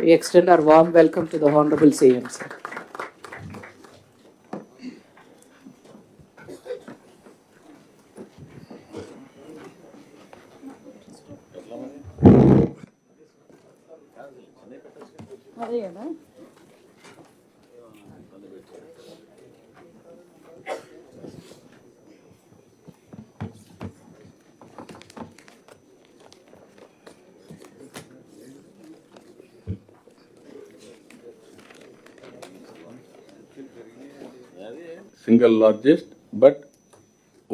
We extend our warm welcome to the Honorable CM, sir. Single largest, but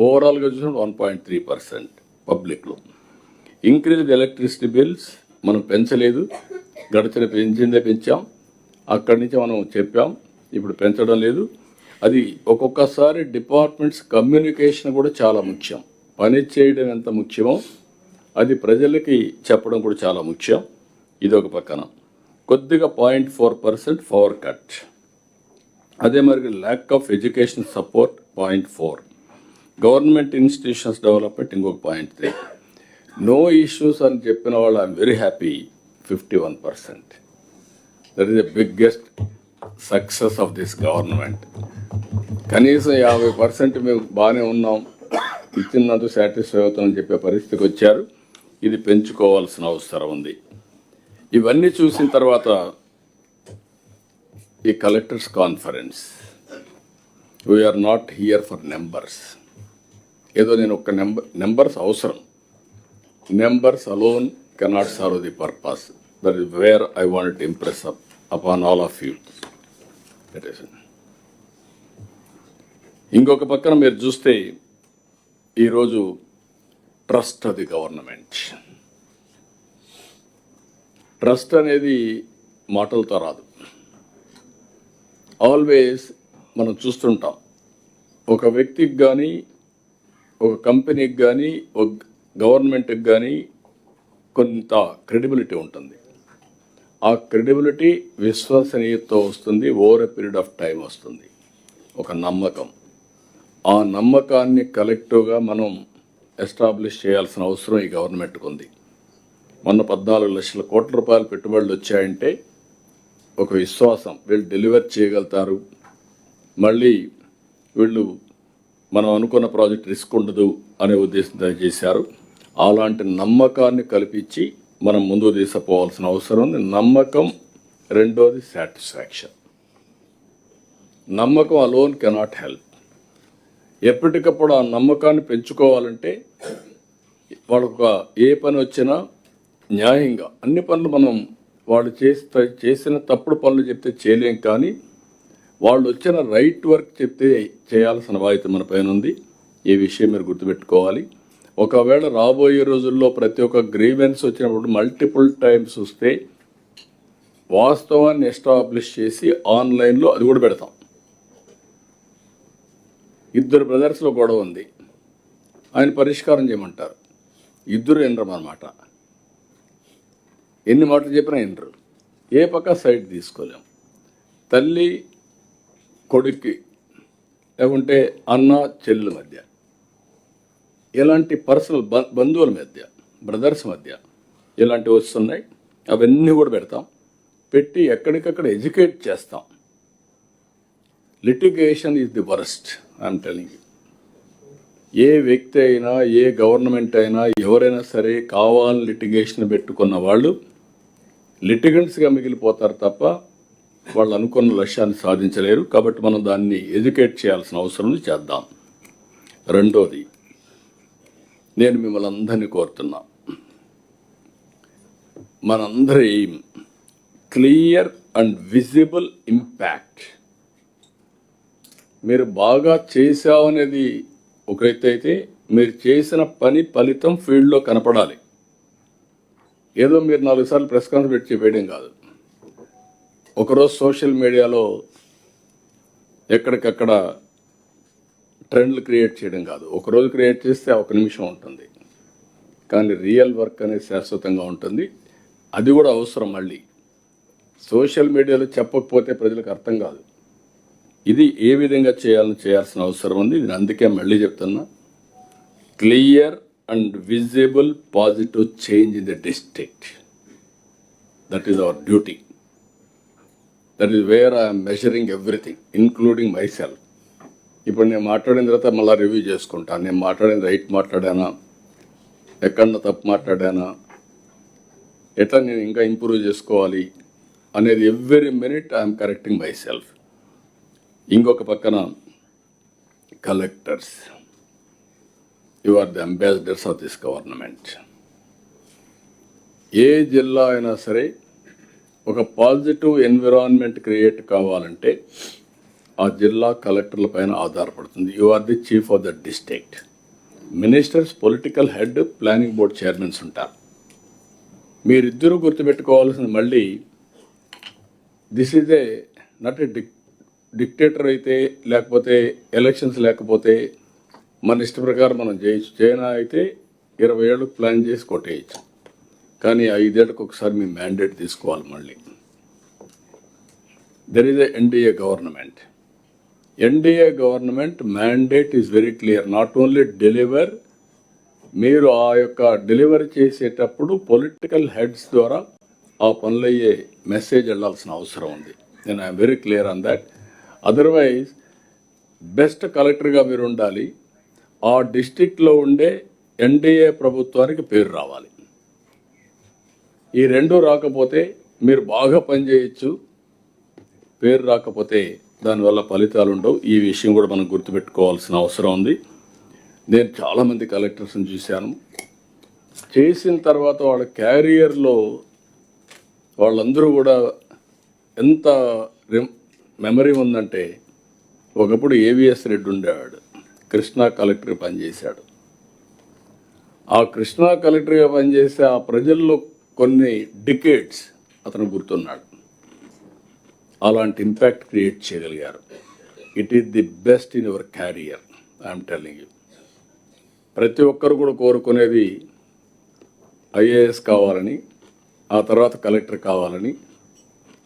ఓవరాల్గా చూసిన 1.3% పబ్లిక్లో. Increase electricity bills మనం పెంచలేదు, పెంచిందే పెంచాం. అక్కడి నుంచి మనం చెప్పాం, ఇప్పుడు పెంచడం లేదు. అది ఒక్కొక్కసారి డిపార్ట్మెంట్స్ కమ్యూనికేషన్ కూడా చాలా ముఖ్యం. పని చేయడం ఎంత ముఖ్యమో అది ప్రజలకి చెప్పడం కూడా చాలా ముఖ్యం. ఇది ఒక పక్కన. కొద్దిగా 0.4% పవర్ కట్. అదే మరి lack of education support 0.4. Government institutions development ఇంకొక 0.3. నో ఇష్యూస్ అని చెప్పిన వాళ్ళు I'm very happy 51%. That is the biggest success of this government. కనీసం 50% మేము బాగానే ఉన్నాం, ఇచ్చినందుకు సాటిస్ఫై అవుతామని చెప్పే పరిస్థితికి వచ్చారు. ఇది పెంచుకోవాల్సిన అవసరం ఉంది. ఇవన్నీ చూసిన తర్వాత ఈ collectors conference, we are not here for numbers. ఏదో నేను ఒక నెంబర్స్ అవసరం, numbers alone cannot serve the purpose. That is where I want to impress upon all of you. That is. ఇంకొక పక్కన మీరు చూస్తే ఈరోజు ట్రస్ట్ అది గవర్నమెంట్. ట్రస్ట్ అనేది మాటలతో రాదు. ఆల్వేస్ మనం చూస్తుంటాం, ఒక వ్యక్తికి కానీ, ఒక కంపెనీకి కానీ, ఒక గవర్నమెంట్కి కానీ కొంత క్రెడిబిలిటీ ఉంటుంది. ఆ క్రెడిబిలిటీ విశ్వసనీయతతో వస్తుంది, over a period of time వస్తుంది. ఒక నమ్మకం. ఆ నమ్మకాన్ని కలెక్టివ్గా మనం ఎస్టాబ్లిష్ చేయాల్సిన అవసరం ఈ గవర్నమెంట్కి ఉంది. మొన్న 14 లక్షల కోట్ల రూపాయల పెట్టుబడులు వచ్చాయంటే ఒక విశ్వాసం, వీళ్ళు డెలివర్ చేయగలుగుతారు, మళ్ళీ వీళ్ళు మనం అనుకున్న ప్రాజెక్ట్ రిస్క్ ఉండదు అనే ఉద్దేశంతో చేశారు. అలాంటి నమ్మకాన్ని కల్పించి మనం ముందుకు తీసుకుపోవాల్సిన అవసరం ఉంది. నమ్మకం. రెండోది సాటిస్ఫాక్షన్. నమ్మకం అలోన్ కెనాట్ హెల్ప్. ఎప్పటికప్పుడు ఆ నమ్మకాన్ని పెంచుకోవాలంటే వాళ్ళకు ఏ పని వచ్చినా న్యాయంగా అన్ని పనులు మనం వాళ్ళు చేసిన తప్పుడు పనులు చెప్తే చేయలేం, కానీ వాళ్ళు వచ్చిన రైట్ వర్క్ చెప్తే చేయాల్సిన బాధ్యత మన పైన ఉంది. ఈ విషయం మీరు గుర్తుపెట్టుకోవాలి. ఒకవేళ రాబోయే రోజుల్లో ప్రతి ఒక్క గ్రీవెన్స్ వచ్చినప్పుడు మల్టిపుల్ టైమ్స్ వస్తే వాస్తవాన్ని ఎస్టాబ్లిష్ చేసి ఆన్లైన్లో అది కూడా పెడతాం. 2 బ్రదర్స్లో గొడవ ఉంది, ఆయన పరిష్కారం చేయమంటారు, 2 వినరు అన్నమాట. ఎన్ని మాటలు చెప్పినా వినరు. ఏ పక్క సైడ్ తీసుకోలేం. తల్లి కొడుక్కి, లేకుంటే అన్న చెల్లెల మధ్య, ఇలాంటి పర్సనల్ బంధువుల మధ్య, బ్రదర్స్ మధ్య ఇలాంటివి వస్తున్నాయి. అవన్నీ కూడా పెడతాం. పెట్టి ఎక్కడికక్కడ ఎడ్యుకేట్ చేస్తాం. Litigation is the worst, I'm telling you. ఏ వ్యక్తి అయినా, ఏ గవర్నమెంట్ అయినా, ఎవరైనా సరే కావాలని లిటిగేషన్ పెట్టుకున్న వాళ్ళు లిటిగెంట్స్గా మిగిలిపోతారు తప్ప వాళ్ళు అనుకున్న లక్ష్యాన్ని సాధించలేరు. కాబట్టి మనం దాన్ని ఎడ్యుకేట్ చేయాల్సిన అవసరం ఉంది, చేద్దాం. రెండోది, నేను మిమ్మల్ని అందరినీ కోరుతున్నా, మనందరి క్లియర్ అండ్ విజిబుల్ ఇంపాక్ట్. మీరు బాగా చేశావనేది ఒక ఎత్తు అయితే, మీరు చేసిన పని ఫలితం ఫీల్డ్లో కనపడాలి. ఏదో మీరు 4 సార్లు ప్రెస్ కాన్ఫరెన్స్ చెప్పేయడం కాదు. ఒకరోజు సోషల్ మీడియాలో ఎక్కడికక్కడ ట్రెండ్లు క్రియేట్ చేయడం కాదు. ఒకరోజు క్రియేట్ చేస్తే 1 నిమిషం ఉంటుంది, కానీ రియల్ వర్క్ అనేది శాశ్వతంగా ఉంటుంది. అది కూడా అవసరం. మళ్ళీ సోషల్ మీడియాలో చెప్పకపోతే ప్రజలకు అర్థం కాదు. ఇది ఏ విధంగా చేయాల్సిన అవసరం ఉంది. నేను అందుకే మళ్ళీ చెప్తున్నా, clear and visible positive change in the district. That is our duty. That is where I'm measuring everything including my self. ఇప్పుడు నేను మాట్లాడిన తర్వాత మళ్ళీ రివ్యూ చేసుకుంటాను. నేను మాట్లాడిన రైట్ మాట్లాడానా, ఎక్కడన్నా తప్పు మాట్లాడానా, ఎట్లా నేను ఇంకా ఇంప్రూవ్ చేసుకోవాలి అనేది every minute I'm correcting myself. ఇంకొక పక్కన collectors, you are the ambassadors of this government. ఏ జిల్లా అయినా సరే ఒక పాజిటివ్ ఎన్విరాన్మెంట్ క్రియేట్ కావాలంటే ఆ జిల్లా కలెక్టర్ల పైన ఆధారపడుతుంది. You are the chief of the district. Ministers political head, planning board chairmans ఉంటారు. మీరిద్దరూ గుర్తుపెట్టుకోవాల్సింది మళ్ళీ this is a not a dictator అయితే, లేకపోతే ఎలక్షన్స్ లేకపోతే మన ఇష్ట ప్రకారం మనం చేయొచ్చు. చైనా అయితే 20 ఏళ్ళకు ప్లాన్ చేసి కొట్టేయచ్చు, కానీ 5 ఏళ్ళకు ఒకసారి మీ మ్యాండేట్ తీసుకోవాలి. మళ్ళీ there is a NDA government. NDA government mandate is very clear. Not only deliver, మీరు ఆ యొక్క డెలివరీ చేసేటప్పుడు పొలిటికల్ హెడ్స్ ద్వారా ఆ పనులయ్యే మెసేజ్ వెళ్ళాల్సిన అవసరం ఉంది. నేను I'm very clear on that. Otherwise best కలెక్టర్గా మీరు ఉండాలి. ఆ డిస్ట్రిక్ట్లో ఉండే ఎన్డీఏ ప్రభుత్వానికి పేరు రావాలి. ఈ రెండు రాకపోతే మీరు బాగా పనిచేయచ్చు, పేరు రాకపోతే దానివల్ల ఫలితాలు ఉండవు. ఈ విషయం కూడా మనం గుర్తుపెట్టుకోవాల్సిన అవసరం ఉంది. నేను చాలామంది కలెక్టర్స్ని చూశాను. చేసిన తర్వాత వాళ్ళ క్యారియర్లో వాళ్ళందరూ కూడా ఎంత మెమరీ ఉందంటే, ఒకప్పుడు ఏవిఎస్ రెడ్డి ఉండేవాడు, కృష్ణా కలెక్టర్గా పనిచేశాడు. ఆ కృష్ణా కలెక్టర్గా పనిచేస్తే ఆ ప్రజల్లో కొన్ని డికేడ్స్ అతను గుర్తున్నాడు. అలాంటి ఇంపాక్ట్ క్రియేట్ చేయగలిగారు. It is the best in your carrier, I'm telling you. ప్రతి ఒక్కరు కూడా కోరుకునేది ఐఏఎస్ కావాలని, ఆ తర్వాత కలెక్టర్ కావాలని,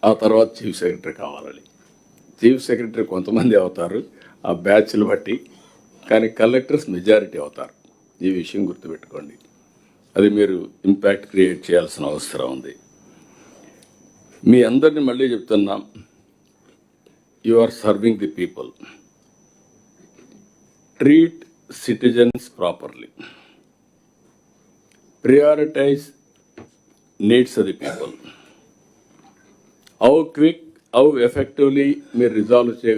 ఆ తర్వాత చీఫ్ సెక్రటరీ కావాలని. చీఫ్ సెక్రటరీ కొంతమంది అవుతారు ఆ బ్యాచ్లు బట్టి, కానీ కలెక్టర్స్ మెజారిటీ అవుతారు. ఈ విషయం గుర్తుపెట్టుకోండి. అది మీరు ఇంపాక్ట్ క్రియేట్ చేయాల్సిన అవసరం ఉంది. మీ అందరినీ మళ్ళీ చెప్తున్నాం, you are serving the people. Treat citizens properly. Prioritize needs of the people. How quick, how effectively మీరు రిజాల్వ్ చేయగలరు